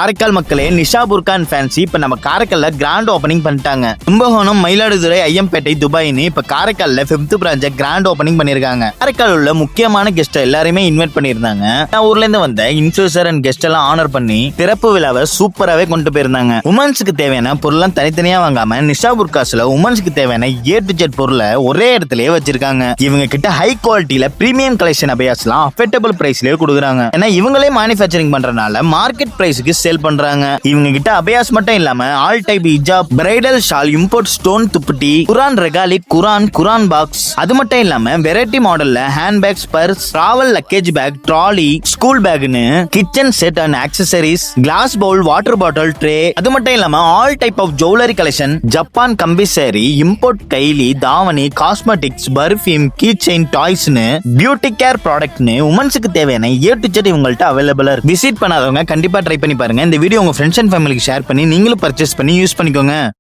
காரைக்கால் மக்களே, Nisha Burkan fancy இப்ப நம்ம காரைக்கால்ல கிராண்ட் ஓபனிங் பண்ணிட்டாங்க. கும்பகோணம், மயிலாடுதுறை, ஐயம்பேட்டை, துபாய்னு இப்ப காரைக்கால்ல 5th பிரான்ச்ச கிராண்ட் ஓபனிங் பண்ணிருக்காங்க. காரைக்கால் உள்ள முக்கியமான கெஸ்ட் எல்லாரையுமே இன்வைட் பண்ணிருந்தாங்க. ஊர்ல இருந்து வந்த இன்ஃபியூசர் அண்ட் கெஸ்ட் எல்லாம் ஆனர் பண்ணி திறப்பு விழாவை சூப்பராவே கொண்டு போயிருந்தாங்க. உமன்ஸுக்கு தேவையான பொருள்லாம் தனித்தனியா வாங்காம நிஷா புர்காஸ்ல உமன்ஸுக்கு தேவையான A to Z பொருளை ஒரே இடத்துலயே வச்சிருக்காங்க. இவங்க கிட்ட ஹை குவாலிட்டியில பிரீமியம் கலெக்ஷன் அபயாஸ்லாம் அஃபோர்டபிள் பிரைஸ்லயே கொடுக்குறாங்க. ஏன்னா இவங்களே மேனுஃபேக்சரிங் பண்றதுனால மார்க்கெட் பிரைஸ்க்கு சேல் பண்றாங்க. இவங்க கிட்ட அபயாஸ் மட்டும் இல்லாம all type hijab, bridal shawl, import stone dupatta, Quran ரெகாலிக், குரான் பாக்ஸ், அது மட்டும் இல்லாம வெரைட்டி மாடல்ல hand bags, purse, travel luggage bag, trolley, school பேக்னு kitchen set and accessories, glass bowl, water bottle, tray, அது மட்டும் இல்லாம all type of jewellery collection, Japan கம்பி சேரி, இம்போர்ட் கைலி, தாவணி, காஸ்மெட்டிக்ஸ், பர்ஃபியூம், கீ செயின், டாய்ஸ்னு பியூட்டி கேர் ப்ராடக்ட்னு உமன்ஸுக்கு தேவையான A to Z இவங்கள்ட்ட அவைலபிளா இருக்கு. விசிட் பண்ணாதவங்க கண்டிப்பா ட்ரை பண்ணி பாருங்க. இந்த வீடியோ உங்க ஃப்ரெண்ட்ஸ் அண்ட் ஃபேமிலிக்கு ஷேர் பண்ணி நீங்களும் பர்ச்சேஸ் பண்ணி யூஸ் பண்ணிக்கோங்க.